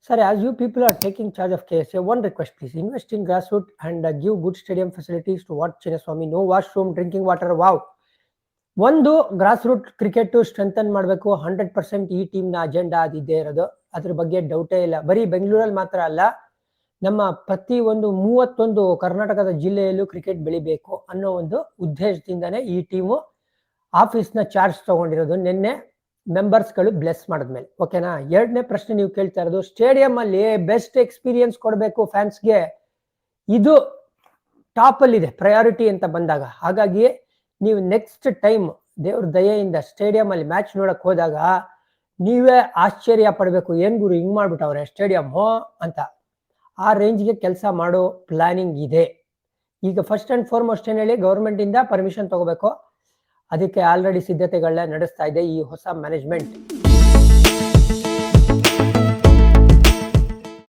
Sir, as you people are taking charge of KSA, one request please. Invest in grassroots and give good stadium facilities to watch Chinnaswamy. No washroom, drinking water. Wow. ಒಂದು grass root cricket strengthen ಮಾಡಬೇಕು. 100% ಈ ಟೀಮ್ನ agenda ಅದಿದೆ ಇರೋದು, ಅದ್ರ ಬಗ್ಗೆ ಡೌಟೇ ಇಲ್ಲ. ಬರೀ ಬೆಂಗಳೂರಲ್ಲಿ ಮಾತ್ರ ಅಲ್ಲ, ನಮ್ಮ ಪ್ರತಿ ಒಂದು 31 ಕರ್ನಾಟಕದ ಜಿಲ್ಲೆಯಲ್ಲೂ ಕ್ರಿಕೆಟ್ ಬೆಳಿಬೇಕು ಅನ್ನೋ ಒಂದು ಉದ್ದೇಶದಿಂದಾನೇ ಈ ಟೀಮು ಆಫೀಸ್ನ ಚಾರ್ಜ್ ತಗೊಂಡಿರೋದು ನಿನ್ನೆ ಮೆಂಬರ್ಸ್ಗಳು ಬ್ಲೆಸ್ ಮಾಡಿದ್ಮೇಲೆ. ಓಕೆನಾ? ಎರಡನೇ ಪ್ರಶ್ನೆ ನೀವು ಕೇಳ್ತಾ ಇರೋದು, ಸ್ಟೇಡಿಯಂ ಅಲ್ಲಿ ಬೆಸ್ಟ್ ಎಕ್ಸ್ಪೀರಿಯನ್ಸ್ ಕೊಡಬೇಕು ಫ್ಯಾನ್ಸ್ಗೆ, ಇದು ಟಾಪ್ ಅಲ್ಲಿ ಇದೆ ಪ್ರಯಾರಿಟಿ ಅಂತ ಬಂದಾಗ. ಹಾಗಾಗಿ ನೀವು ನೆಕ್ಸ್ಟ್ ಟೈಮ್ ದೇವ್ರ ದಯೆಯಿಂದ ಸ್ಟೇಡಿಯಂ ಅಲ್ಲಿ ಮ್ಯಾಚ್ ನೋಡಕ್ ಹೋದಾಗ ನೀವೇ ಆಶ್ಚರ್ಯ ಪಡ್ಬೇಕು, ಏನ್ ಗುರು ಹಿಂಗ್ ಮಾಡ್ಬಿಟ್ಟವ್ರೆ ಸ್ಟೇಡಿಯಂ ಅಂತ. ಆ ರೇಂಜ್ಗೆ ಕೆಲಸ ಮಾಡೋ ಪ್ಲಾನಿಂಗ್ ಇದೆ. ಈಗ ಫಸ್ಟ್ ಅಂಡ್ ಫಾರ್ಮೋಸ್ಟ್ ಏನ್ ಹೇಳಿ, ಗೌರ್ಮೆಂಟ್ ಇಂದ ಪರ್ಮಿಷನ್ ತಗೋಬೇಕು. ಅದಕ್ಕೆ ಆಲ್ರೆಡಿ ಸಿದ್ಧತೆಗಳನ್ನ ನಡೆಸ್ತಾ ಇದೆ ಈ ಹೊಸ ಮ್ಯಾನೇಜ್ಮೆಂಟ್.